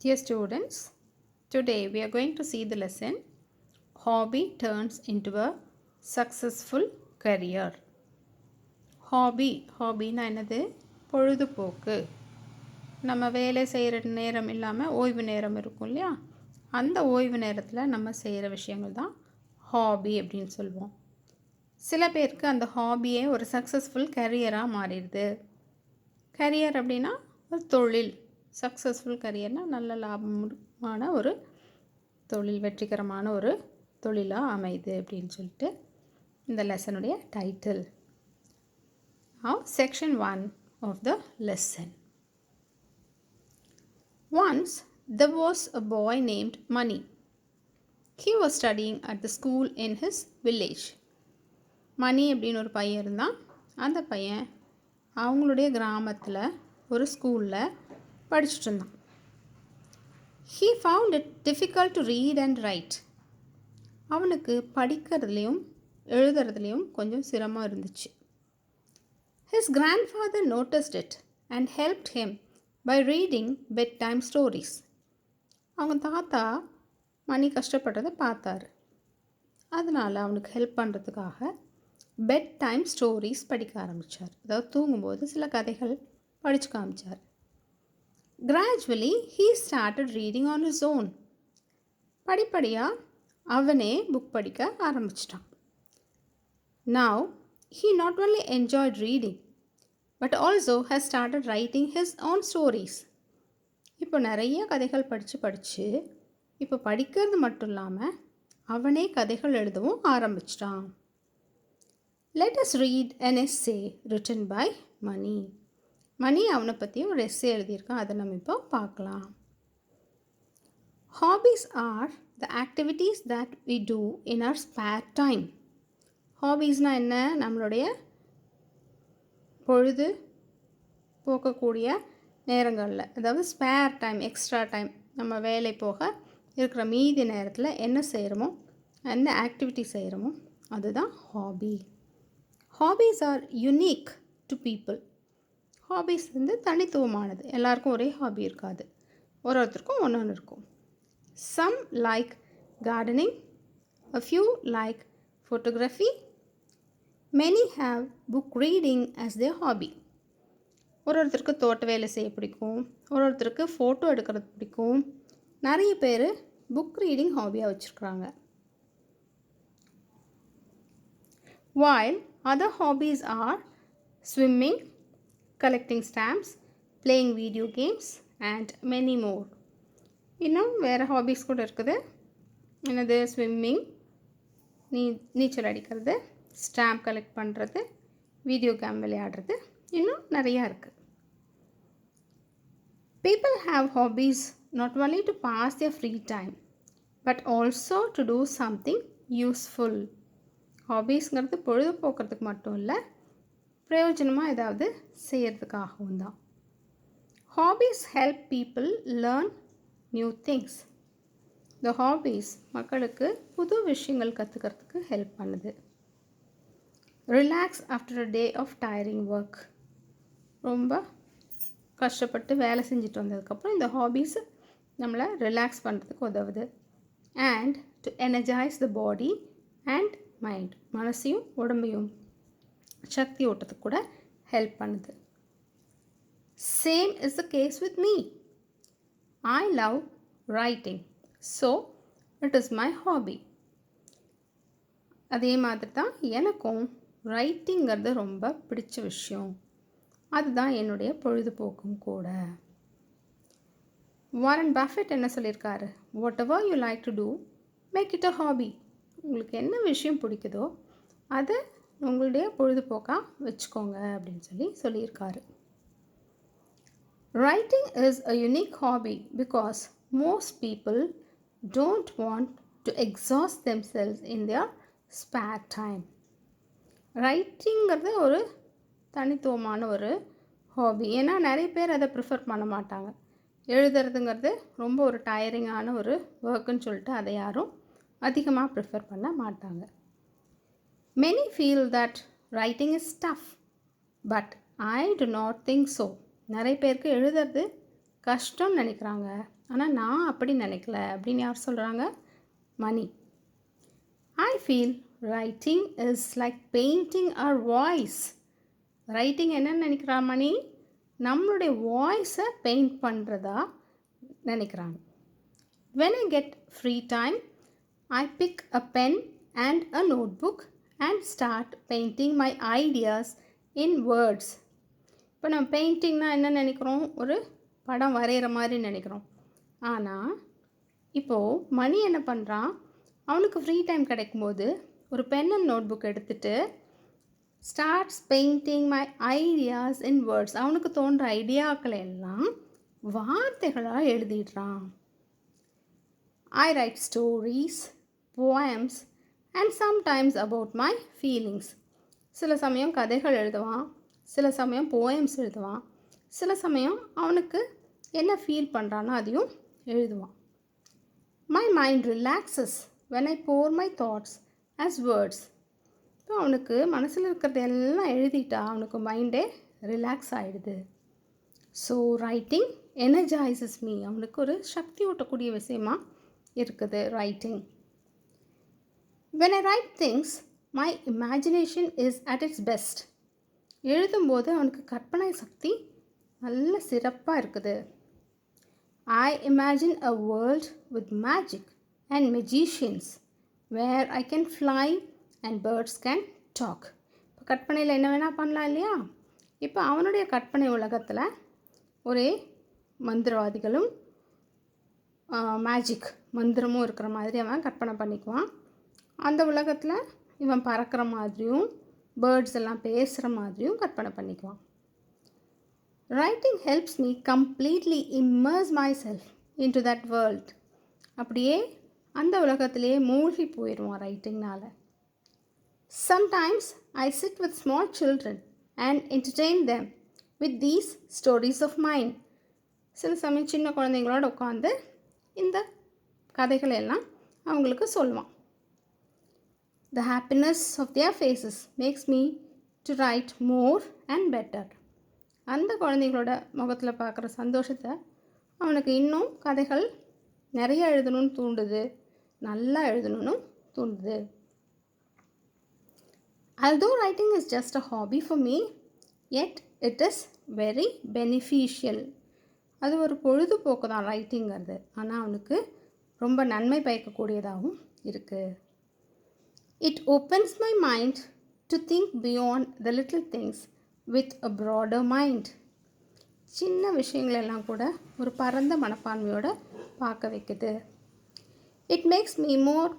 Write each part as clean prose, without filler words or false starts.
Dear students, today we are going to see the lesson Hobby Turns into a Successful Career. ஹாபின்னா என்னது? பொழுதுபோக்கு. நம்ம வேலை செய்கிற நேரம் இல்லாமல் ஓய்வு நேரம் இருக்கும் இல்லையா? அந்த ஓய்வு நேரத்தில் நம்ம செய்கிற விஷயங்கள் தான் ஹாபி அப்படின்னு சொல்லுவோம். சில பேருக்கு அந்த ஹாபியே ஒரு சக்ஸஸ்ஃபுல் கரியராக மாறிடுது. கரியர் அப்படின்னா ஒரு தொழில். சக்ஸஸ்ஃபுல் கரியர்னால் நல்ல லாபமான ஒரு தொழில், வெற்றிகரமான ஒரு தொழிலாக அமையுது அப்படின்னு சொல்லிட்டு இந்த லெசனுடைய title. Section 1 of the lesson. Once there was a boy named Mani. He was studying at the school in his village. மணி அப்படின்னு ஒரு பையன் இருந்தான். அந்த பையன் அவங்களுடைய கிராமத்தில் ஒரு ஸ்கூலில் படிச்சுட்டு இருந்தான். He found it difficult to read and write. அவனுக்கு படிக்கிறதுலையும் எழுதுறதுலையும் கொஞ்சம் சிரமம் இருந்துச்சு. His grandfather noticed it and helped him by reading bedtime stories. அவங்க தாத்தா மணி கஷ்டப்படுறதை பார்த்தாரு. அதனால் அவனுக்கு ஹெல்ப் பண்ணுறதுக்காக பெட் டைம் ஸ்டோரிஸ் படிக்க ஆரம்பித்தார். அதாவது தூங்கும்போது சில கதைகள் படித்து காமிச்சார். Gradually, he started reading on his own. படிப்படியாக அவனே புக் படிக்க ஆரம்பிச்சிட்டான். Now, he not only enjoyed reading, but also has started writing his own stories. இப்போ நிறைய கதைகள் படித்து இப்போ படிக்கிறது மட்டும் இல்லாமல் அவனே கதைகள் எழுதவும் ஆரம்பிச்சிட்டான். Let us read an essay written by Mani. மணி அவனை பற்றி ஒரு எஸ்ஸே எழுதியிருக்கான். அதை நம்ம இப்போ பார்க்கலாம். Hobbies are the activities that we do in our spare time. ஹாபீஸ்னால் என்ன? நம்மளுடைய பொழுது போக்கக்கூடிய நேரங்களில், அதாவது ஸ்பேர் டைம், எக்ஸ்ட்ரா டைம், நம்ம வேலை போக இருக்கிற மீதி நேரத்தில் என்ன செய்கிறோமோ, என்ன ஆக்டிவிட்டி செய்கிறோமோ அதுதான் hobby. Hobbies are unique to people. Hobbies வந்து தனித்துவமானது. எல்லாருக்கும் ஒரே ஹாபி இருக்காது. ஒருத்தருக்கும் ஒன்று இருக்கும். Some like gardening, a few like photography, many have book reading as their hobby. ஒருத்தருக்கு தோட்ட வேலை செய்ய பிடிக்கும், ஒருத்தருக்கு ஃபோட்டோ எடுக்கிறது பிடிக்கும். நிறைய பேர் புக் ரீடிங் ஹாபியாக வச்சுருக்குறாங்க. While other hobbies are swimming, collecting stamps, playing video games and many more. இன்னும் வேறு ஹாபீஸ் கூட இருக்குது. என்னது? ஸ்விம்மிங், நீச்சல் அடிக்கிறது, ஸ்டாம்ப் கலெக்ட் பண்ணுறது, வீடியோ கேம் விளையாடுறது, இன்னும் நிறையா இருக்குது. People have hobbies not only to pass their free time but also to do something useful. ஹாபீஸ்ங்கிறது பொழுதுபோக்குறதுக்கு மட்டும் இல்லை, பிரயோஜனமாக ஏதாவது செய்கிறதுக்காகவும் தான். Hobbies help people learn new things. இந்த ஹாபீஸ் மக்களுக்கு புது விஷயங்கள் கற்றுக்கிறதுக்கு ஹெல்ப் பண்ணுது. Relax after a day of tiring work. ரொம்ப கஷ்டப்பட்டு வேலை செஞ்சுட்டு வந்ததுக்கப்புறம் இந்த ஹாபீஸ் நம்மளை ரிலாக்ஸ் பண்ணுறதுக்கு உதவுது. And to energize the body and mind. மனசையும் உடம்பையும் சக்தி ஓட்டத்துக்கு கூட ஹெல்ப் பண்ணுது. Same is the case with me. I love writing, so it is my hobby. அதே மாதிரி தான் எனக்கும் ரைட்டிங்கிறது ரொம்ப பிடிச்ச விஷயம். அதுதான் என்னுடைய பொழுதுபோக்கும் கூட. வாரன் பஃபெட் என்ன சொல்லியிருக்காரு? Whatever you like to do, make it a hobby. உங்களுக்கு என்ன விஷயம் பிடிக்குதோ அதை உங்களுடைய பொழுதுபோக்காக வச்சுக்கோங்க அப்படின்னு சொல்லியிருக்காரு. Writing is a unique hobby because most people don't want to exhaust themselves in their spare time. ரைட்டிங்கிறது ஒரு தனித்துவமான ஒரு ஹாபி. ஏன்னா நிறைய பேர் அதை ப்ரிஃபர் பண்ண மாட்டாங்க. எழுதுறதுங்கிறது ரொம்ப ஒரு டயரிங்கான ஒரு ஒர்க்குன்னு சொல்லிட்டு அதை யாரும் அதிகமாக ப்ரிஃபர் பண்ண மாட்டாங்க. Many feel that writing is tough, but I do not think so. நிறைய பேருக்கு எழுதுறது கஷ்டம்னு நினைக்கிறாங்க. ஆனால் நான் அப்படி நினைக்கல அப்படின்னு யார் சொல்கிறாங்க? Mani. I feel writing is like painting our voice. ரைட்டிங் என்னன்னு நினைக்கிறா மணி? நம்மளுடைய வாய்ஸை பெயிண்ட் பண்ணுறதா நினைக்கிறாங்க. When I get free time, I pick a pen and a notebook and start painting my ideas in words. இப்போ நம்ம பெயிண்டிங்னா என்ன நினைக்கிறோம்? ஒரு படம் வரைகிற மாதிரி நினைக்கிறோம். ஆனால் இப்போது மணி என்ன பண்ணுறான்? அவனுக்கு ஃப்ரீ டைம் கிடைக்கும்போது ஒரு பென் அண்ட் நோட் புக் எடுத்துகிட்டு starts painting my ideas in words. அவனுக்கு தோன்ற ஐடியாக்களை எல்லாம் வார்த்தைகளாக எழுதிடுறான். I write stories, poems and sometimes about my feelings. சில சமயம் கதைகள் எழுதுவான், சில சமயம் போயம்ஸ் எழுதுவான், சில சமயம் அவனுக்கு என்ன ஃபீல் பண்ணுறானோ அதையும் எழுதுவான். My mind relaxes when I pour my thoughts as words. இப்போ அவனுக்கு மனசில் இருக்கிறது எல்லாம் எழுதிட்டா அவனுக்கு மைண்டே ரிலாக்ஸ் ஆகிடுது. So writing energises me. அவனுக்கு ஒரு சக்தி ஊட்டக்கூடிய விஷயமா இருக்குது writing. When I write things, my imagination is at its best. எழுதும்போது அவனுக்கு கற்பனை சக்தி நல்ல சிறப்பாக இருக்குது. I imagine a world with magic and magicians where I can fly and birds can talk. இப்போ கற்பனையில் என்ன வேணால் பண்ணலாம் இல்லையா? இப்போ அவனுடைய கற்பனை உலகத்தில் ஒரே மந்திரவாதிகளும் மேஜிக் மந்திரமும் இருக்கிற மாதிரி அவன் கற்பனை பண்ணிக்குவான். அந்த உலகத்தில் இவன் பறக்கிற மாதிரியும் பேர்ட்ஸ் எல்லாம் பேசுகிற மாதிரியும் கற்பனை பண்ணிக்குவான். Writing helps me completely immerse myself into that world. அப்படியே அந்த உலகத்திலேயே மூழ்கி போயிடுவான் ரைட்டிங்னால். Sometimes I sit with small children and entertain them with these stories of mind. சில சமயம் சின்ன குழந்தைங்களோட உட்காந்து இந்த கதைகளை எல்லாம் அவங்களுக்கு சொல்லுவான். The happiness of their faces makes me to write more and better. அந்த குழந்தைங்களோட முகத்தில் பார்க்குற சந்தோஷத்தை அவனுக்கு இன்னும் கதைகள் நிறைய எழுதணும்னு தூண்டுது, நல்லா எழுதணும்னு தூண்டுது. Although writing is just a hobby for me, yet it is very beneficial. அது ஒரு பொழுதுபோக்கு தான் ரைட்டிங்கிறது. ஆனால் அவனுக்கு ரொம்ப நன்மை பயக்கக்கூடியதாகவும் இருக்குது. It opens my mind to think beyond the little things with a broader mind. சின்ன விஷயங்களெல்லாம் கூட ஒரு பரந்த மனப்பான்மையோடு பார்க்க வைக்குது. It makes me more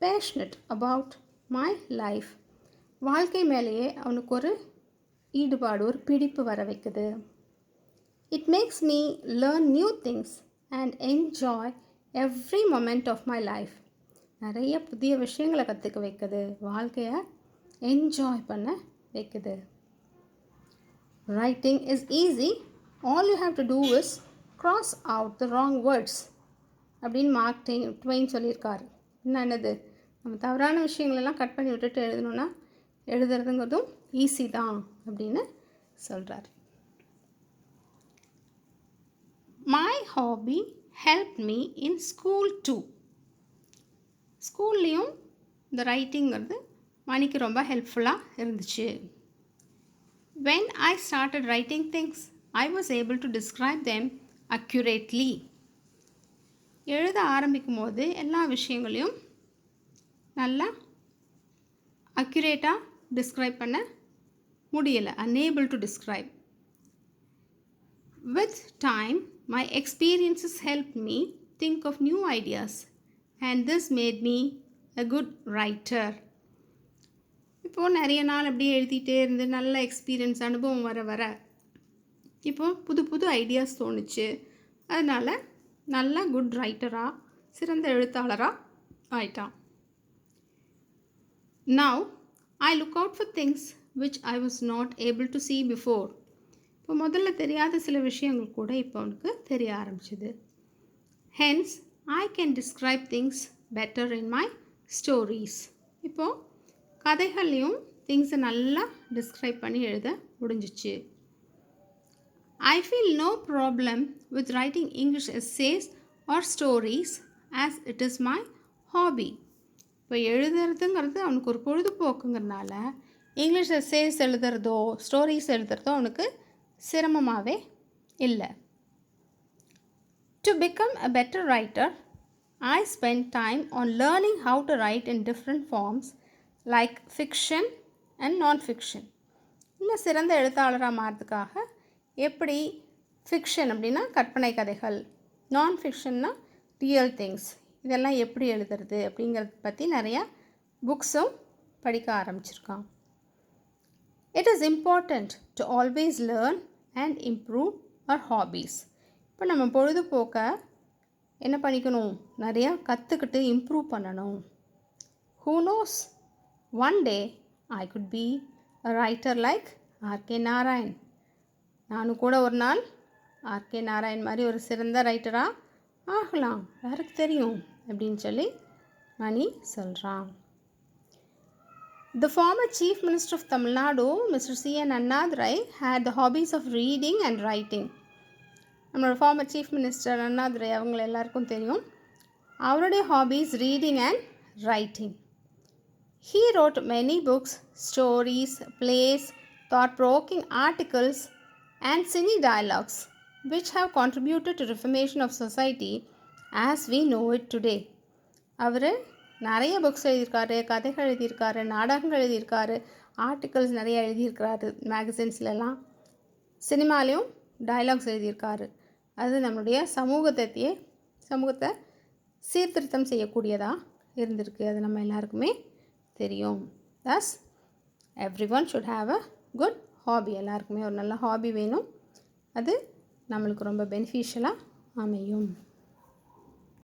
passionate about my life. வாழ்க்கை மேலேயே அவனுக்கு ஒரு ஈடுபாடு, ஒரு பிடிப்பு வர வைக்குது. It makes me learn new things and enjoy every moment of my life. நிறைய புதிய விஷயங்களை கற்றுக்க வைக்குது, வாழ்க்கையை என்ஜாய் பண்ண வைக்குது. Writing is easy. All you have to do is cross out the wrong words. அப்படின்னு மார்க் ட்வெயின் சொல்லியிருக்காரு. என்னது, நம்ம தவறான விஷயங்களெல்லாம் கட் பண்ணி விட்டுட்டு எழுதணுன்னா எழுதுறதுங்கிறதும் ஈஸி தான் அப்படின்னு சொல்கிறார். My hobby helped me in school too. ஸ்கூல்லேயும் இந்த ரைட்டிங்கிறது மணிக்கு ரொம்ப ஹெல்ப்ஃபுல்லாக இருந்துச்சு. When I started writing things, I was able to describe them accurately. எழுத ஆரம்பிக்கும் போது எல்லா விஷயங்களையும் நல்லா அக்யூரேட்டாக டிஸ்கிரைப் பண்ண முடியலை, unable to describe. With time, my experiences helped me think of new ideas, and this made me a good writer. இப்போது நிறைய நாள் அப்படியே எழுதிட்டே இருந்து நல்ல எக்ஸ்பீரியன்ஸ் அனுபவம் வர வர இப்போது புது புது ஐடியாஸ் தோணுச்சு. அதனால் நல்ல குட் ரைட்டராக, சிறந்த எழுத்தாளராக ஆயிட்டான். Now I look out for things which I was not able to see before. இப்போ முதல்ல தெரியாத சில விஷயங்கள் கூட இப்போ அவனுக்கு தெரிய ஆரம்பிச்சிது. Hence I can describe things better in my stories. இப்போது கதைகள்லையும் திங்ஸை நல்லா டிஸ்கிரைப் பண்ணி எழுத முடிஞ்சிச்சு. I feel no problem with writing English essays or stories as it is my hobby. இப்போ எழுதுறதுங்கிறது அவனுக்கு ஒரு பொழுதுபோக்குங்கிறனால இங்கிலீஷ் எஸ்ஸேஸ் எழுதுறதோ ஸ்டோரிஸ் எழுதுறதோ அவனுக்கு சிரமமாகவே இல்லை. To become a better writer, I spend time on learning how to write in different forms like fiction and non-fiction. இன்னும் சிறந்த எழுத்தாளராக மாறதுக்காக எப்படி fiction அப்படின்னா கற்பனை கதைகள், நான் ஃபிக்ஷன்னா ரியல் திங்ஸ், இதெல்லாம் எப்படி எழுதுறது அப்படிங்கிறத பற்றி நிறையா புக்ஸும் படிக்க ஆரம்பிச்சிருக்கான். It is important to always learn and improve our hobbies. இப்போ நம்ம பொழுதுபோக்க என்ன பண்ணிக்கணும், நிறையா கற்றுக்கிட்டு இம்ப்ரூவ் பண்ணணும். Who knows, one day I could be a writer like R K Narayan. நானும் கூட ஒரு நாள் ஆர்கே நாராயண் மாதிரி ஒரு சிறந்த ரைட்டராக ஆகலாம், யாருக்கு தெரியும் அப்படின்னு சொல்லி மணி சொல்கிறான். The former Chief Minister of Tamil Nadu, Mr. C.N. Annadurai, had the hobbies of reading and writing. நம்மளோட ஃபார்மர் சீஃப் மினிஸ்டர் அண்ணாதுரை அவங்கள எல்லாருக்கும் தெரியும். அவருடைய hobbies reading and writing. He wrote many books, stories, plays, thought-provoking articles and silly dialogues which have contributed to reformation of society as we know it today. அவர் நிறைய books எழுதியிருக்காரு, கதைகள் எழுதியிருக்காரு, நாடகங்கள் எழுதியிருக்காரு, ஆர்டிகல்ஸ் நிறைய எழுதியிருக்காரு மேகசின்ஸ்லாம், சினிமாலேயும் டைலாக்ஸ் எழுதியிருக்காரு. அது நம்மளுடைய சமூகத்தை சீர்திருத்தம் செய்யக்கூடியதாக இருந்திருக்கு. அது நம்ம எல்லாருக்குமே தெரியும். thus everyone should have a good hobby. எல்லாருக்குமே ஒரு நல்ல ஹாபி வேணும். அது நம்மளுக்கு ரொம்ப பெனிஃபிஷியலாக அமையும்.